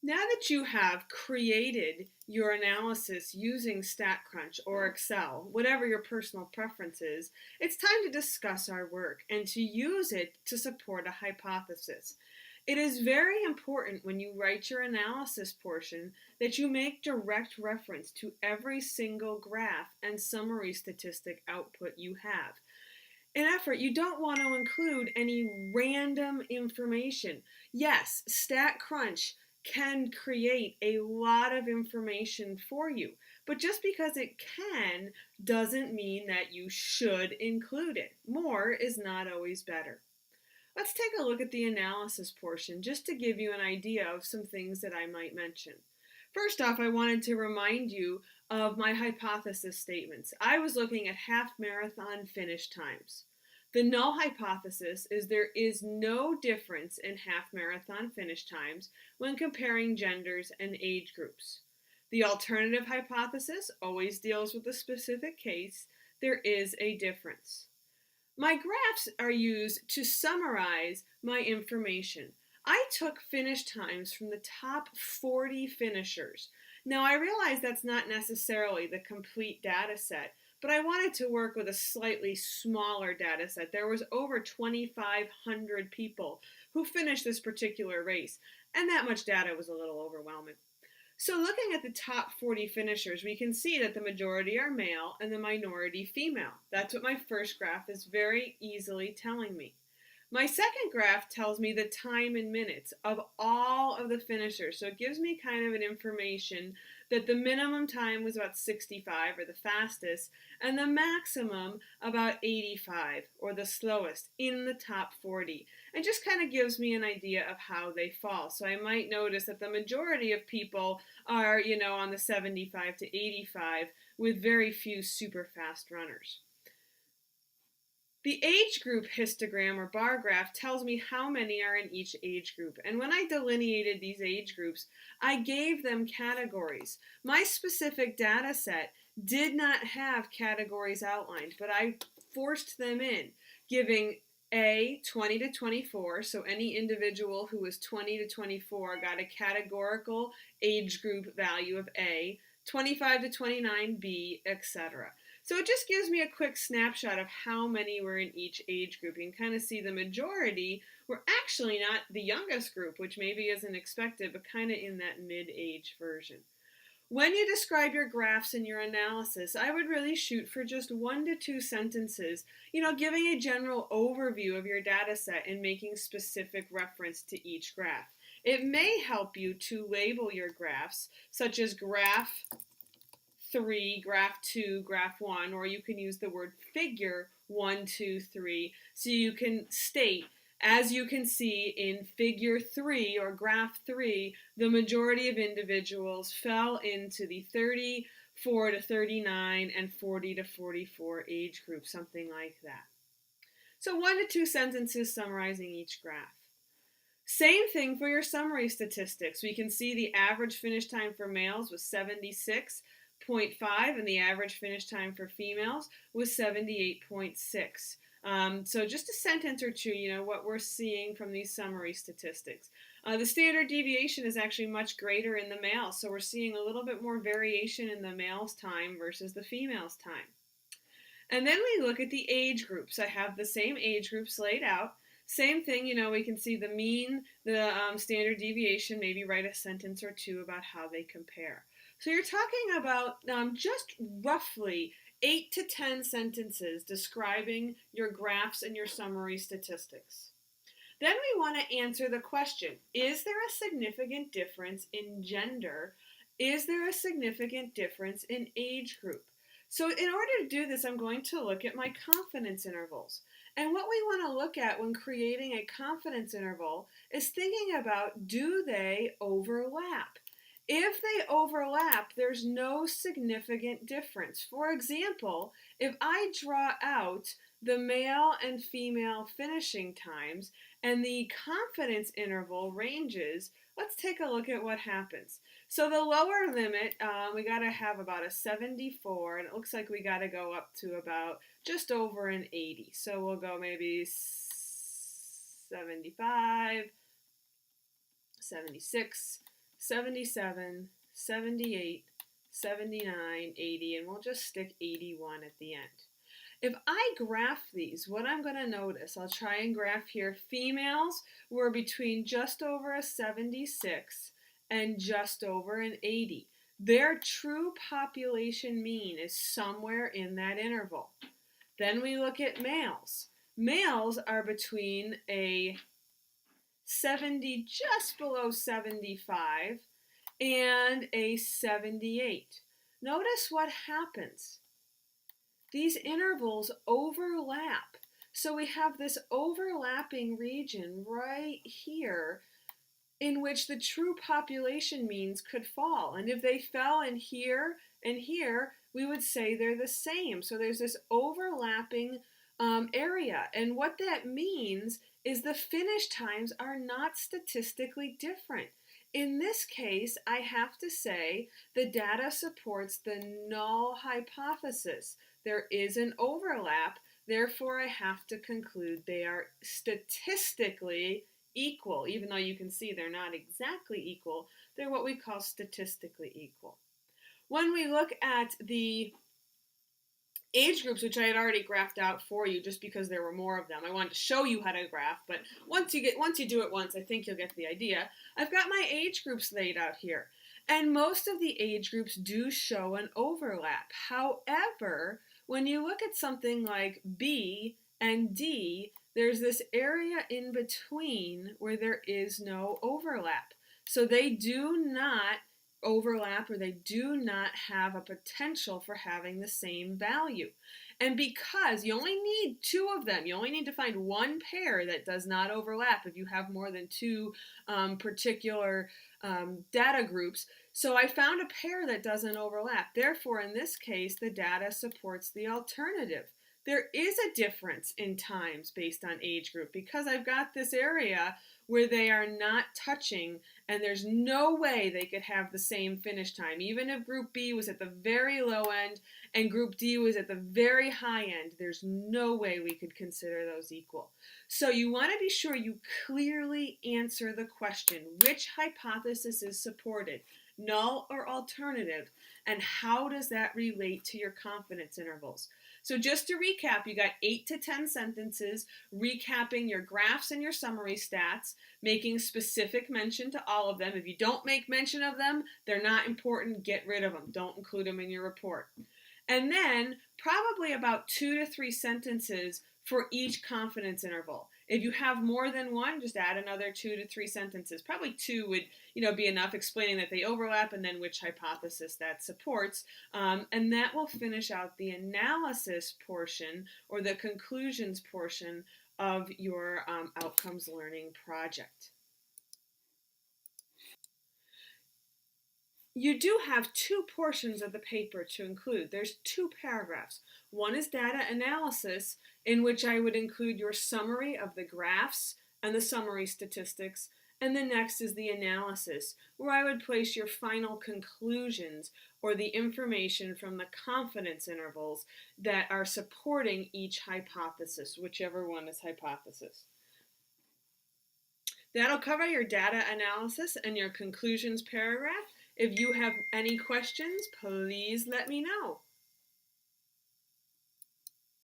Now that you have created your analysis using StatCrunch or Excel, whatever your personal preference is, it's time to discuss our work and to use it to support a hypothesis. It is very important when you write your analysis portion that you make direct reference to every single graph and summary statistic output you have. In effort, you don't want to include any random information. Yes, StatCrunch can create a lot of information for you, but just because it can doesn't mean that you should include it. More is not always better. Let's take a look at the analysis portion just to give you an idea of some things that I might mention. First off, I wanted to remind you of my hypothesis statements. I was looking at half marathon finish times. The null hypothesis is there is no difference in half marathon finish times when comparing genders and age groups. The alternative hypothesis always deals with a specific case. There is a difference. My graphs are used to summarize my information. I took finish times from the top 40 finishers. Now I realize that's not necessarily the complete data set, but I wanted to work with a slightly smaller data set. There was over 2,500 people who finished this particular race, and that much data was a little overwhelming. So looking at the top 40 finishers, we can see that the majority are male and the minority female. That's what my first graph is very easily telling me. My second graph tells me the time in minutes of all of the finishers. So it gives me kind of an information that the minimum time was about 65 or the fastest and the maximum about 85 or the slowest in the top 40. And just kind of gives me an idea of how they fall. So I might notice that the majority of people are, on the 75 to 85 with very few super fast runners. The age group histogram or bar graph tells me how many are in each age group. And when I delineated these age groups, I gave them categories. My specific data set did not have categories outlined, but I forced them in, giving A, 20 to 24, so any individual who was 20 to 24 got a categorical age group value of A, 25 to 29 B, etc. So it just gives me a quick snapshot of how many were in each age group. You can kind of see the majority were actually not the youngest group, which maybe isn't expected, but kind of in that mid-age version. When you describe your graphs in your analysis, I would really shoot for just 1 to 2 sentences, giving a general overview of your data set and making specific reference to each graph. It may help you to label your graphs, such as graph 3, graph 2, graph 1, or you can use the word figure 1, 2, 3, so you can state, as you can see in figure 3 or graph 3, the majority of individuals fell into the 34 to 39 and 40 to 44 age group, something like that. So 1 to 2 sentences summarizing each graph. Same thing for your summary statistics. We can see the average finish time for males was 76.5 and the average finish time for females was 78.6. So just a sentence or two, what we're seeing from these summary statistics. The standard deviation is actually much greater in the males, so we're seeing a little bit more variation in the male's time versus the female's time. And then we look at the age groups. I have the same age groups laid out. Same thing, we can see the mean, the standard deviation, maybe write a sentence or two about how they compare. So you're talking about just roughly 8 to 10 sentences describing your graphs and your summary statistics. Then we want to answer the question, is there a significant difference in gender? Is there a significant difference in age group? So in order to do this, I'm going to look at my confidence intervals. And what we want to look at when creating a confidence interval is thinking about, do they overlap? If they overlap, there's no significant difference. For example, if I draw out the male and female finishing times and the confidence interval ranges, let's take a look at what happens. So the lower limit, we got to have about a 74, and it looks like we got to go up to about just over an 80. So we'll go maybe 75, 76, 77, 78, 79, 80, and we'll just stick 81 at the end. If I graph these, what I'm going to notice, I'll try and graph here, females were between just over a 76 and just over an 80. Their true population mean is somewhere in that interval. Then we look at males. Males are between a 70, just below 75, and a 78. Notice what happens. These intervals overlap. So we have this overlapping region right here in which the true population means could fall. And if they fell in here and here, we would say they're the same. So there's this overlapping area. And what that means is the finish times are not statistically different. In this case, I have to say the data supports the null hypothesis. There is an overlap, therefore I have to conclude they are statistically equal. Even though you can see they're not exactly equal, they're what we call statistically equal. When we look at the age groups, which I had already graphed out for you just because there were more of them. I wanted to show you how to graph, but once you do it once, I think you'll get the idea. I've got my age groups laid out here. And most of the age groups do show an overlap. However, when you look at something like B and D, there's this area in between where there is no overlap. So they do not overlap, or they do not have a potential for having the same value. And because you only need two of them, you only need to find one pair that does not overlap if you have more than two particular data groups. So I found a pair that doesn't overlap. Therefore, in this case, the data supports the alternative. There is a difference in times based on age group because I've got this area where they are not touching and there's no way they could have the same finish time. Even if group B was at the very low end and group D was at the very high end, there's no way we could consider those equal. So you want to be sure you clearly answer the question, which hypothesis is supported, null or alternative, and how does that relate to your confidence intervals? So just to recap, you got 8 to 10 sentences recapping your graphs and your summary stats, making specific mention to all of them. If you don't make mention of them, they're not important. Get rid of them. Don't include them in your report. And then probably about 2 to 3 sentences for each confidence interval. If you have more than one, just add another 2 to 3 sentences. Probably 2 would be enough, explaining that they overlap and then which hypothesis that supports. And that will finish out the analysis portion or the conclusions portion of your outcomes learning project. You do have 2 portions of the paper to include. There's 2 paragraphs. One is data analysis, in which I would include your summary of the graphs and the summary statistics, and the next is the analysis, where I would place your final conclusions or the information from the confidence intervals that are supporting each hypothesis, whichever one is hypothesis. That'll cover your data analysis and your conclusions paragraph. If you have any questions, please let me know.